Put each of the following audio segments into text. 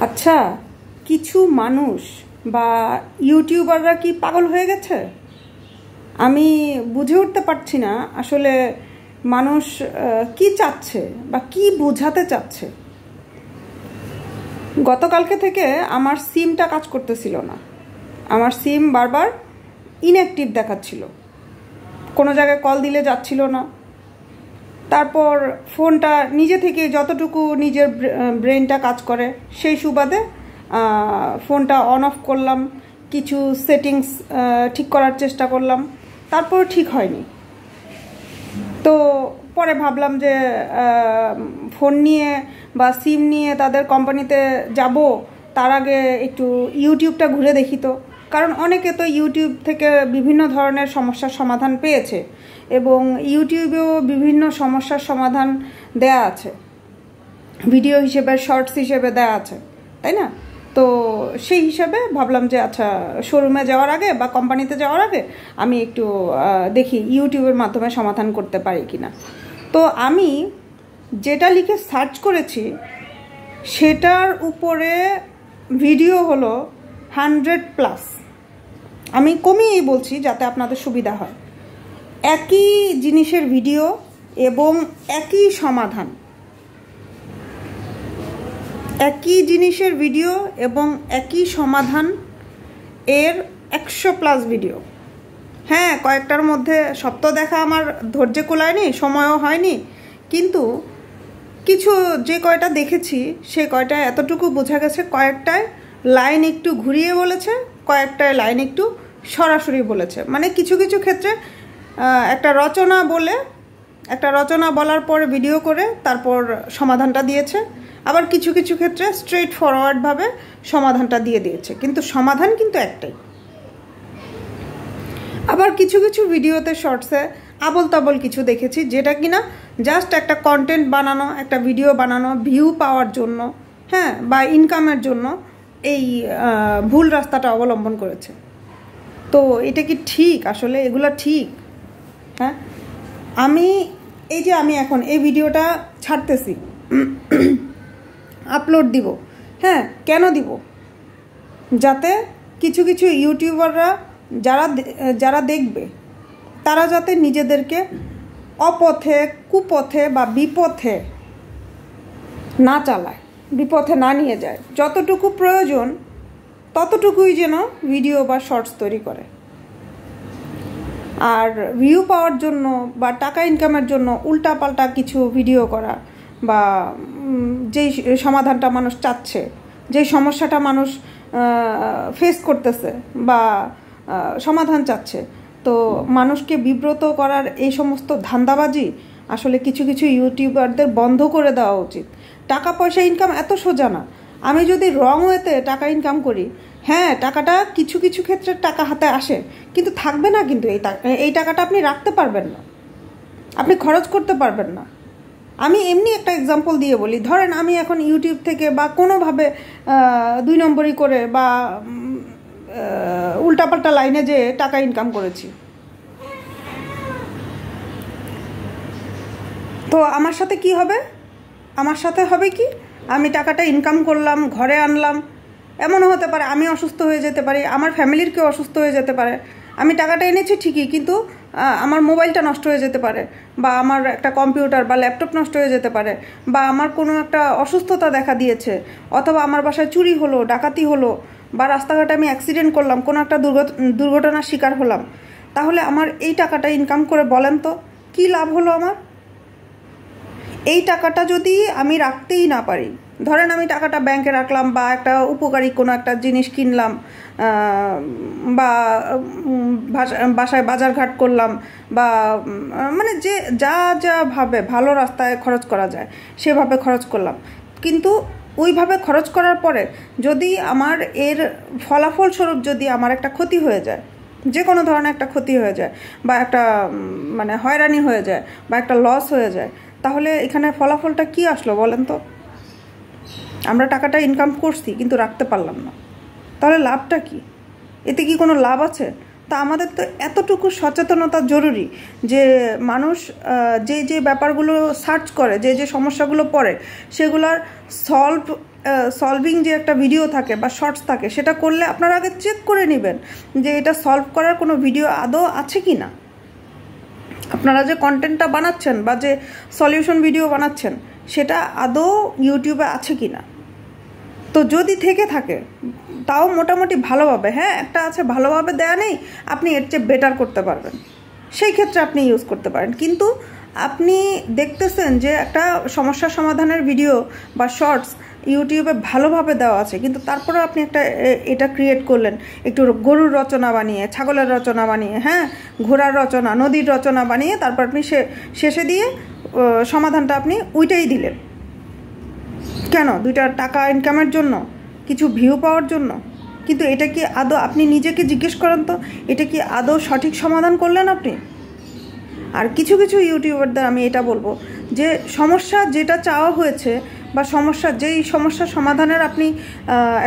আচ্ছা, কিছু মানুষ বা ইউটিউবাররা কি পাগল হয়ে গেছে? আমি বুঝে উঠতে পারছি না আসলে মানুষ কি চাচ্ছে বা কি বোঝাতে চাচ্ছে। গতকালকে থেকে আমার সিমটা কাজ করতেছিল না। আমার সিম বারবার ইনঅ্যাক্টিভ দেখাচ্ছিল, কোনো জায়গায় কল দিলে যাচ্ছিল না। তারপর ফোনটা নিজে থেকে যতটুকু নিজের ব্রেনটা কাজ করে সেই সুবাদে ফোনটা অন অফ করলাম, কিছু সেটিংস ঠিক করার চেষ্টা করলাম, তারপর ঠিক হয়নি। তো পরে ভাবলাম যে ফোন নিয়ে বা সিম নিয়ে তাদের কোম্পানিতে যাব, তার আগে একটু ইউটিউবটা ঘুরে দেখি। তো কারণ অনেকে তো ইউটিউব থেকে বিভিন্ন ধরনের সমস্যার সমাধান পেয়েছে এবং ইউটিউবেও বিভিন্ন সমস্যার সমাধান দেয়া আছে, ভিডিও হিসেবে, শর্টস হিসেবে দেয়া আছে, তাই না? তো সেই হিসাবে ভাবলাম যে আচ্ছা, শোরুমে যাওয়ার আগে বা কোম্পানিতে যাওয়ার আগে আমি একটু দেখি ইউটিউবের মাধ্যমে সমাধান করতে পারি কি না। তো আমি যেটা লিখে সার্চ করেছি সেটার উপরে ভিডিও হলো 100+। আমি কমিয়েই বলছি যাতে আপনাদের সুবিধা হয়। একই জিনিসের ভিডিও এবং একই সমাধান, একই জিনিসের ভিডিও এবং একই সমাধান এর 100+ ভিডিও। হ্যাঁ, কয়েকটার মধ্যে সব তো দেখা আমার ধৈর্য কুলায়নি, সময়ও হয়নি, কিন্তু কিছু যে কয়টা দেখেছি সে কয়টায় এতটুকু বোঝা গেছে, কয়েকটায় লাইন একটু ঘুরিয়ে বলেছে, কয়েকটায় লাইন একটু সরাসরি বলেছে। মানে কিছু কিছু ক্ষেত্রে একটা রচনা বলার পরে ভিডিও করে তারপর সমাধানটা দিয়েছে, আবার কিছু কিছু ক্ষেত্রে স্ট্রেট ফরওয়ার্ডভাবে সমাধানটা দিয়ে দিয়েছে, কিন্তু সমাধান কিন্তু একটাই। আবার কিছু কিছু ভিডিওতে, শর্টসে আবল তাবল কিছু দেখেছি যেটা কিনা জাস্ট একটা কন্টেন্ট বানানো, একটা ভিডিও বানানো ভিউ পাওয়ার জন্য, হ্যাঁ, বা ইনকামের জন্য এই ভুল রাস্তাটা অবলম্বন করেছে। তো এটা কি ঠিক? আসলে এগুলো ঠিক? হ্যাঁ, আমি এখন এই ভিডিওটা ছাড়তেছি, আপলোড দিব। হ্যাঁ, কেন দিব? যাতে কিছু কিছু ইউটিউবাররা যারা দেখবে তারা যাতে নিজেদেরকে অপথে, কুপথে বা বিপথে না চালায়, বিপথে না নিয়ে যায়। যতটুকু প্রয়োজন ততটুকুই যেন ভিডিও বা শর্টস তৈরি করে। আর ভিউ পাওয়ার জন্য বা টাকা ইনকামের জন্য উল্টাপাল্টা কিছু ভিডিও করা, বা যেই সমাধানটা মানুষ চাচ্ছে, যেই সমস্যাটা মানুষ ফেস করতেছে বা সমাধান চাচ্ছে, তো মানুষকে বিব্রত করার এই সমস্ত ধান্দাবাজি আসলে কিছু কিছু ইউটিউবারদের বন্ধ করে দেওয়া উচিত। টাকা পয়সা ইনকাম এত সোজা না। আমি যদি রং ওয়েতে টাকা ইনকাম করি, হ্যাঁ, টাকাটা কিছু কিছু ক্ষেত্রে টাকা হাতে আসে, কিন্তু থাকবে না। কিন্তু এই টাকাটা আপনি রাখতে পারবেন না, আপনি খরচ করতে পারবেন না। আমি এমনি একটা এক্সাম্পল দিয়ে বলি। ধরেন আমি এখন ইউটিউব থেকে বা কোনোভাবে 2 নম্বরই করে বা উল্টাপাল্টা লাইনে যে টাকা ইনকাম করেছি, তো আমার সাথে কি হবে? আমার সাথে হবে কি, আমি টাকাটা ইনকাম করলাম, ঘরে আনলাম, এমনও হতে পারে আমি অসুস্থ হয়ে যেতে পারি, আমার ফ্যামিলির কেউ অসুস্থ হয়ে যেতে পারে। আমি টাকাটা এনেছি ঠিকই, কিন্তু আমার মোবাইলটা নষ্ট হয়ে যেতে পারে, বা আমার একটা কম্পিউটার বা ল্যাপটপ নষ্ট হয়ে যেতে পারে, বা আমার কোনো একটা অসুস্থতা দেখা দিয়েছে, অথবা আমার বাসায় চুরি হলো, ডাকাতি হলো, বা রাস্তাঘাটে আমি অ্যাক্সিডেন্ট করলাম, কোনো একটা দুর্ঘটনার শিকার হলাম। তাহলে আমার এই টাকাটা ইনকাম করে বলেন তো কী লাভ হলো আমার? এই টাকাটা যদি আমি রাখতেই না পারি, ধরেন আমি টাকাটা ব্যাংকে রাখলাম বা একটা উপকারী কোনো একটা জিনিস কিনলাম, বা বাসায় বাজারঘাট করলাম, বা মানে যে ভাবে ভালো রাস্তায় খরচ করা যায় সেভাবে খরচ করলাম, কিন্তু ওইভাবে খরচ করার পরে যদি আমার এর ফলাফল স্বরূপ যদি আমার একটা ক্ষতি হয়ে যায়, যে কোনো ধরনের একটা ক্ষতি হয়ে যায়, বা একটা মানে হয়রানি হয়ে যায়, বা একটা লস হয়ে যায়, তাহলে এখানে ফলাফলটা কি আসলো বলেন তো? আমরা টাকাটা ইনকাম করছি কিন্তু রাখতে পারলাম না, তাহলে লাভটা কি? এতে কি কোনো লাভ আছে? তা আমাদের তো এতটুকু সচেতনতা জরুরি যে মানুষ যে ব্যাপারগুলো সার্চ করে, যে সমস্যাগুলো পড়ে, সেগুলোর সলভিং যে একটা ভিডিও থাকে বা শর্টস থাকে, সেটা করলে আপনারা আগে চেক করে নেবেন যে এটা সলভ করার কোনো ভিডিও আদৌ আছে কি না। আপনারা যে কন্টেন্টটা বানাচ্ছেন বা যে সলিউশন ভিডিও বানাচ্ছেন সেটা আদৌ ইউটিউবে আছে কি না। তো যদি থেকে থাকে তাও মোটামুটি ভালোভাবে, হ্যাঁ একটা আছে ভালোভাবে দেয়া নেই, আপনি এর চেয়ে বেটার করতে পারবেন, সেই ক্ষেত্রে আপনি ইউজ করতে পারেন। কিন্তু আপনি দেখতেছেন যে একটা সমস্যা সমাধানের ভিডিও বা শর্টস ইউটিউবে ভালোভাবে দেওয়া আছে, কিন্তু তারপরে আপনি এটা ক্রিয়েট করলেন একটু গরুর রচনা বানিয়ে, ছাগলের রচনা বানিয়ে, হ্যাঁ ঘোড়ার রচনা, নদীর রচনা বানিয়ে, তারপর আপনি শেষে দিয়ে সমাধানটা আপনি ওইটাই দিলেন। কেন? 2টা টাকা ইনকামের জন্য, কিছু ভিউ পাওয়ার জন্য। কিন্তু এটা কি আদৌ, আপনি নিজেকে জিজ্ঞেস করেন তো, এটা কি আদৌ সঠিক সমাধান করলেন আপনি? আর কিছু ইউটিউবারদের আমি এটা বলবো যে সমস্যা যেটা চাওয়া হয়েছে বা যেই সমস্যা সমাধানের আপনি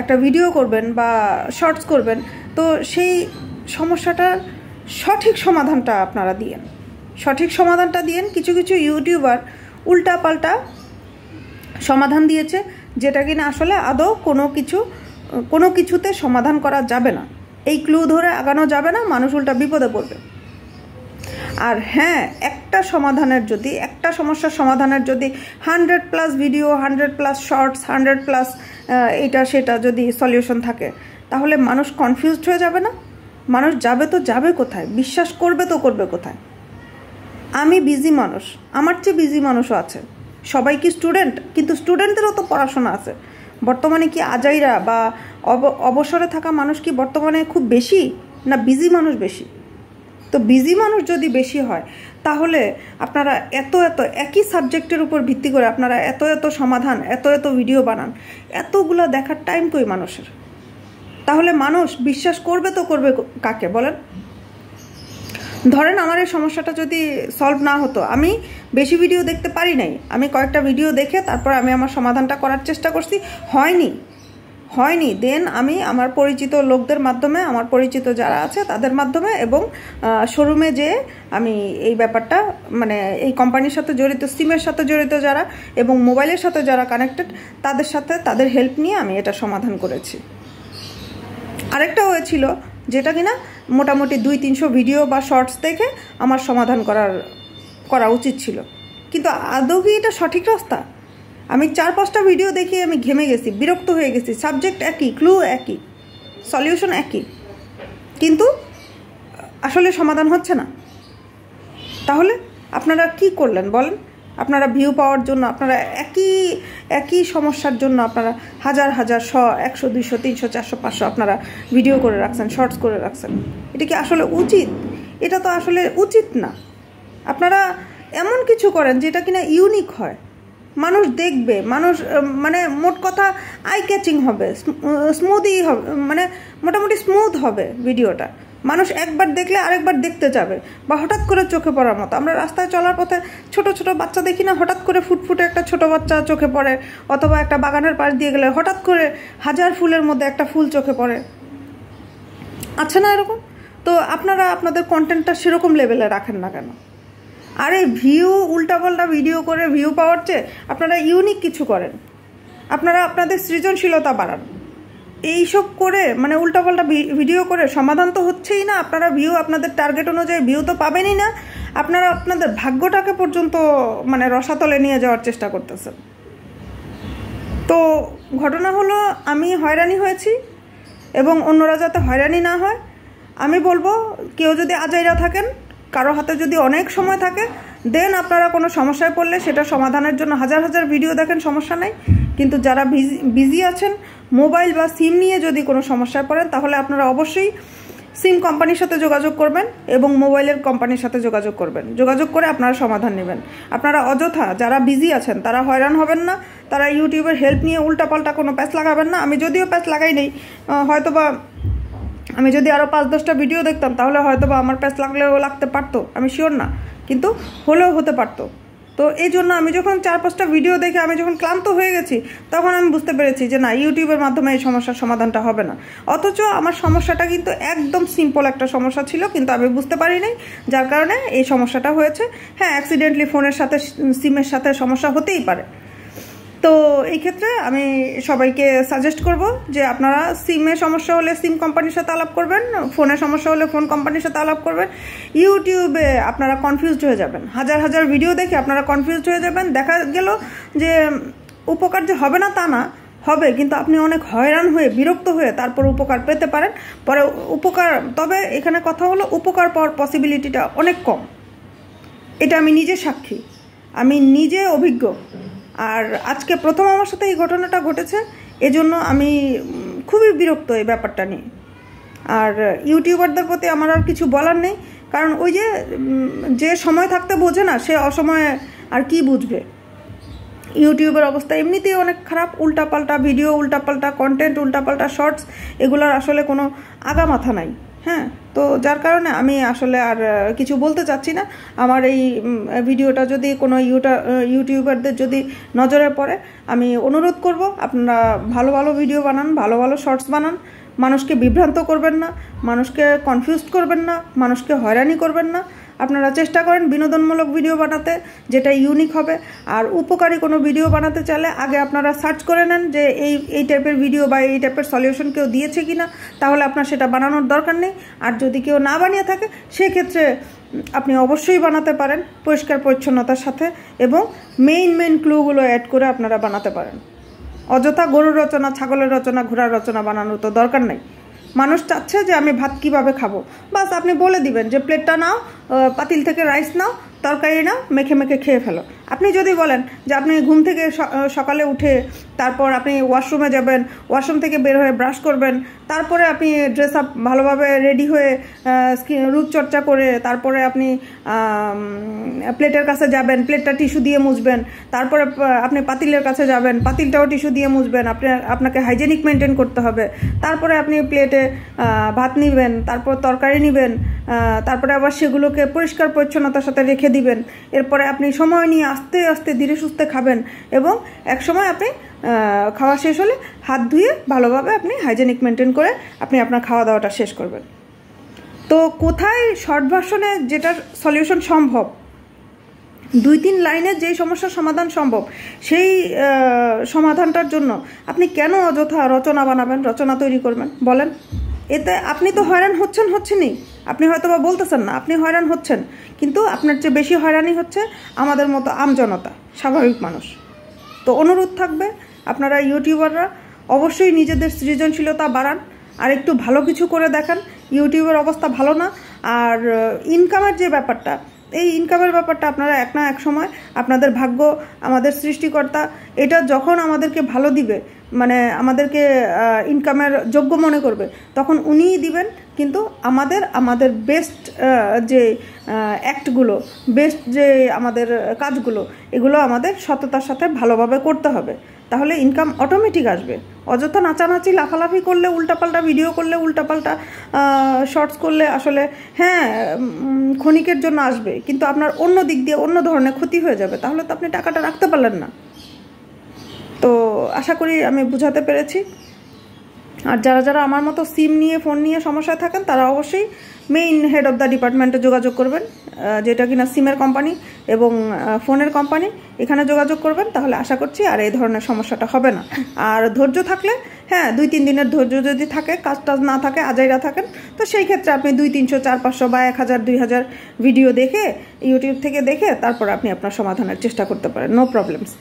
একটা ভিডিও করবেন বা শর্টস করবেন, তো সেই সমস্যাটার সঠিক সমাধানটা আপনারা দিয়েন, সঠিক সমাধানটা দিয়েন। কিছু ইউটিউবার উল্টাপাল্টা সমাধান দিয়েছে যেটা কিনা আসলে আদৌ কোনো কিছুতে সমাধান করা যাবে না, এই ক্লু ধরে আগানো যাবে না, মানুষ উল্টা বিপদে পড়বে। আর হ্যাঁ, একটা সমস্যার সমাধানের যদি 100+ ভিডিও, 100+ শর্টস, 100+ এটা সেটা যদি সলিউশন থাকে, তাহলে মানুষ কনফিউজড হয়ে যাবে না? মানুষ যাবে কোথায়? বিশ্বাস করবে কোথায়? আমি বিজি মানুষ, আমার চেয়ে বিজি মানুষও আছে। সবাই কি স্টুডেন্ট? কিন্তু স্টুডেন্টদেরও তো পড়াশোনা আছে। বর্তমানে কি আজাইরা বা অবসরে থাকা মানুষ কি বর্তমানে খুব বেশি, না বিজি মানুষ বেশি? তো বিজি মানুষ যদি বেশি হয়, তাহলে আপনারা এত একই সাবজেক্টের উপর ভিত্তি করে আপনারা এত সমাধান, এত ভিডিও বানান, এতগুলো দেখার টাইম কই মানুষের? তাহলে মানুষ বিশ্বাস করবে কাকে বলেন? ধরেন আমার এই সমস্যাটা যদি সলভ না হতো, আমি বেশি ভিডিও দেখতে পারি নাই, আমি কয়েকটা ভিডিও দেখে তারপর আমি আমার সমাধানটা করার চেষ্টা করছি, হয়নি। দেন আমি আমার পরিচিত লোকদের মাধ্যমে, আমার পরিচিত যারা আছে তাদের মাধ্যমে এবং শোরুমে যেয়ে আমি এই ব্যাপারটা, মানে এই কোম্পানির সাথে জড়িত, সিমের সাথে জড়িত যারা এবং মোবাইলের সাথে যারা কানেক্টেড, তাদের হেল্প নিয়ে আমি এটা সমাধান করেছি। আরেকটা হয়েছিল যেটা কিনা মোটামুটি 200-300 ভিডিও বা শর্টস দেখে আমার সমাধান করা উচিত ছিল, কিন্তু আদৌ কি এটা সঠিক রাস্তা? আমি 4-5টা ভিডিও দেখে আমি ঘেমে গেছি, বিরক্ত হয়ে গেছি। সাবজেক্ট একই, ক্লু একই, সলিউশন একই, কিন্তু আসলে সমাধান হচ্ছে না। তাহলে আপনারা কি করলেন বলেন? আপনারা ভিউ পাওয়ার জন্য, আপনারা একই সমস্যার জন্য আপনারা হাজার 100, 100, 200, 300, 400, 500 আপনারা ভিডিও করে রাখছেন, শর্টস করে রাখছেন। এটা কি আসলে উচিত? এটা তো আসলে উচিত না। আপনারা এমন কিছু করেন যেটা কিনা ইউনিক হয়, মানুষ দেখবে, মানে মোট কথা আই ক্যাচিং হবে, স্মুথই হবে, মানে মোটামুটি স্মুথ হবে ভিডিওটা। মানুষ একবার দেখলে আরেকবার দেখতে যাবে, বা হঠাৎ করে চোখে পড়ার মতো। আমরা রাস্তায় চলার পথে ছোট বাচ্চা দেখি না, হঠাৎ করে ফুটফুটে একটা ছোট বাচ্চা চোখে পড়ে, অথবা একটা বাগানের পাশ দিয়ে গেলে হঠাৎ করে 1000 ফুলের মধ্যে একটা ফুল চোখে পড়ে, আছে না এরকম? তো আপনারা আপনাদের কন্টেন্টটা সেরকম লেভেলে রাখেন না কেন? আরে উল্টাপাল্টা ভিডিও করে ভিউ পাওয়ার চেয়ে আপনারা ইউনিক কিছু করেন, আপনারা আপনাদের সৃজনশীলতা বাড়ান। এইসব করে মানে উল্টাপাল্টা ভিডিও করে সমাধান তো হচ্ছেই না, আপনারা আপনাদের টার্গেট অনুযায়ী ভিউ তো পাবেনই না, আপনারা আপনাদের ভাগ্যটাকে পর্যন্ত মানে রসাতলে নিয়ে যাওয়ার চেষ্টা করতেছেন। তো ঘটনা হলো, আমি হয়রানি হয়েছি এবং অন্যরা যাতে হয়রানি না হয়, আমি বলবো কেউ যদি আজাইরা থাকেন, কারো হাতে যদি অনেক সময় থাকে, দেন আপনারা কোনো সমস্যায় পড়লে সেটা সমাধানের জন্য হাজার ভিডিও দেখেন, সমস্যা নাই। কিন্তু যারা বিজি আছেন, মোবাইল বা সিম নিয়ে যদি কোনো সমস্যায় পড়েন, তাহলে আপনারা অবশ্যই সিম কোম্পানির সাথে যোগাযোগ করবেন এবং মোবাইলের কোম্পানির সাথে যোগাযোগ করবেন। যোগাযোগ করে আপনারা সমাধান নেবেন। আপনারা অযথা, যারা বিজি আছেন তারা হয়রান হবেন না, তারা ইউটিউবের হেল্প নিয়ে উল্টাপাল্টা কোনো প্যাচ লাগাবেন না। আমি যদিও প্যাচ লাগাই নেই, হয়তোবা আমি যদি আরও 5-10টা ভিডিও দেখতাম তাহলে হয়তোবা আমার প্যাচ লাগলেও লাগতে পারতো, আমি শিওর না, কিন্তু হলেও হতে পারতো। তো এই জন্য আমি যখন 4-5টা ভিডিও দেখে আমি যখন ক্লান্ত হয়ে গেছি, তখন আমি বুঝতে পেরেছি যে না, ইউটিউবের মাধ্যমে এই সমস্যার সমাধানটা হবে না। অথচ আমার সমস্যাটা কিন্তু একদম সিম্পল একটা সমস্যা ছিল, কিন্তু আমি বুঝতে পারি নাই, যার কারণে এই সমস্যাটা হয়েছে। হ্যাঁ, অ্যাক্সিডেন্টলি ফোনের সাথে সিমের সাথে সমস্যা হতেই পারে। তো এই ক্ষেত্রে আমি সবাইকে সাজেস্ট করব যে আপনারা সিমে সমস্যা হলে সিম কোম্পানির সাথে আলাপ করবেন, ফোনে সমস্যা হলে ফোন কোম্পানির সাথে আলাপ করবেন। ইউটিউবে আপনারা কনফিউজড হয়ে যাবেন, হাজার হাজার ভিডিও দেখে আপনারা কনফিউজড হয়ে যাবেন। দেখা গেল যে উপকার যে হবে না তা না, হবে, কিন্তু আপনি অনেক হয়রান হয়ে বিরক্ত হয়ে তারপর উপকার পেতে পারেন পরে উপকার। তবে এখানে কথা হলো উপকার পাওয়ার পসিবিলিটিটা অনেক কম। এটা আমি নিজে সাক্ষী, আমি নিজে অভিজ্ঞ। আর আজকে প্রথম আমার সাথে এই ঘটনাটা ঘটেছে, এজন্য আমি খুবই বিরক্ত এই ব্যাপারটা নিয়ে। আর ইউটিউবারদের প্রতি আমার আর কিছু বলার নেই, কারণ ওই যে সময় থাকতে বোঝে না, সে অসময়ে আর কি বুঝবে। ইউটিউবের অবস্থা এমনিতেই অনেক খারাপ, উল্টাপাল্টা ভিডিও, উল্টাপাল্টা কন্টেন্ট, উল্টাপাল্টা শর্টস, এগুলোর আসলে কোনো আগামাথা নাই। হ্যাঁ, তো যার কারণে আমি আসলে আর কিছু বলতে চাচ্ছি না। আমার এই ভিডিওটা যদি কোনো ইউটিউবারদের যদি নজরে পড়ে, আমি অনুরোধ করব আপনারা ভালো ভালো ভিডিও বানান, ভালো ভালো শর্টস বানান। মানুষকে বিভ্রান্ত করবেন না, মানুষকে কনফিউজড করবেন না, মানুষকে হয়রানি করবেন না। আপনারা চেষ্টা করেন বিনোদনমূলক ভিডিও বানাতে, যেটা ইউনিক হবে। আর উপকারী কোনো ভিডিও বানাতে চাইলে আগে আপনারা সার্চ করে নেন যে এই টাইপের ভিডিও বা এই টাইপের সলিউশন কেউ দিয়েছে কি না, তাহলে আপনার সেটা বানানোর দরকার নেই। আর যদি কেউ না বানিয়ে থাকে, সেক্ষেত্রে আপনি অবশ্যই বানাতে পারেন পরিষ্কার পরিচ্ছন্নতার সাথে, এবং মেইন ক্লুগুলো অ্যাড করে আপনারা বানাতে পারেন। অযথা গরুর রচনা, ছাগলের রচনা, ঘোড়ার রচনা বানানোর তো দরকার নেই। মানুষ চাচ্ছে যে আমি ভাত কিভাবে খাবো, বাস আপনি বলে দিবেন যে প্লেটটা নাও, পাতিল থেকে রাইস নাও, তরকারি নাও, মেখে মেখে খেয়ে ফেলো। আপনি যদি বলেন যে আপনি ঘুম থেকে সকালে উঠে তারপর আপনি ওয়াশরুমে যাবেন, ওয়াশরুম থেকে বের হয়ে ব্রাশ করবেন, তারপরে আপনি ড্রেস আপ ভালোভাবে রেডি হয়ে রূপচর্চা করে তারপরে আপনি প্লেটের কাছে যাবেন, প্লেটটা টিস্যু দিয়ে মুছবেন, তারপরে আপনি পাতিলের কাছে যাবেন, পাতিলটাও টিস্যু দিয়ে মুছবেন। আপনাকে হাইজেনিক মেনটেন করতে হবে। তারপরে আপনি প্লেটে ভাত নিবেন, তারপর তরকারি নিবেন, তারপরে আবার সেগুলোকে পরিষ্কার পরিচ্ছন্নতার সাথে রেখে দিবেন। এরপরে আপনি সময় নিয়ে আস্তে আস্তে ধীরে সুস্থে খাবেন, এবং এক সময় আপনি খাওয়া শেষ হলে হাত ধুয়ে ভালোভাবে আপনি হাইজেনিক মেনটেন করে আপনি আপনার খাওয়া দাওয়াটা শেষ করবেন। তো কোথায় শর্ট ভার্সনে যেটার সলিউশন সম্ভব, 2-3 লাইনে যেই সমস্যার সমাধান সম্ভব, সেই সমাধানটার জন্য আপনি কেন অযথা রচনা বানাবেন, রচনা তৈরি করবেন বলেন? এতে আপনি তো হয়রান হচ্ছেনই। আপনি হয়তো বা বলতেছেন না, আপনি হয়রান হচ্ছেন, কিন্তু আপনার চেয়ে বেশি হয়রানি হচ্ছে আমাদের মতো আমজনতা, স্বাভাবিক মানুষ। তো অনুরোধ থাকবে, আপনারা ইউটিউবাররা অবশ্যই নিজেদের সৃজনশীলতা বাড়ান, আর একটু ভালো কিছু করে দেখান। ইউটিউবের অবস্থা ভালো না। আর ইনকামের যে ব্যাপারটা, এই ইনকামের ব্যাপারটা আপনারা এক না এক সময়, আপনাদের ভাগ্য, আমাদের সৃষ্টিকর্তা এটা যখন আমাদেরকে ভালো দিবে, মানে আমাদেরকে ইনকামের যোগ্য মনে করবে, তখন উনিই দিবেন। কিন্তু আমাদের বেস্ট যে অ্যাক্টগুলো, বেস্ট যে আমাদের কাজগুলো, এগুলো আমাদের সততার সাথে ভালোভাবে করতে হবে, তাহলে ইনকাম অটোমেটিক আসবে। অযথা নাচানাচি, লাফালাফি করলে, উল্টাপাল্টা ভিডিও করলে, উল্টাপাল্টা শর্টস করলে আসলে হ্যাঁ ক্ষণিকের জন্য আসবে, কিন্তু আপনার অন্য দিক দিয়ে অন্য ধরনের ক্ষতি হয়ে যাবে। তাহলে তো আপনি টাকাটা রাখতে পারলেন না। তো আশা করি আমি বুঝাতে পেরেছি। আর যারা আমার মতো সিম নিয়ে, ফোন নিয়ে সমস্যায় থাকেন, তারা অবশ্যই মেইন হেড অফ দ্য ডিপার্টমেন্টে যোগাযোগ করবেন, যেটা কিনা সিমের কোম্পানি এবং ফোনের কোম্পানি, এখানে যোগাযোগ করবেন। তাহলে আশা করছি আর এই ধরনের সমস্যাটা হবে না। আর ধৈর্য থাকলে, হ্যাঁ 2-3 দিনের ধৈর্য যদি থাকে, কাজ টাজ না থাকে, আজাইরা থাকেন, তো সেই ক্ষেত্রে আপনি 200, 300, 400, 500 বা 1000, 2000 ভিডিও দেখে, ইউটিউব থেকে দেখে তারপর আপনি আপনার সমাধানের চেষ্টা করতে পারেন। No problems.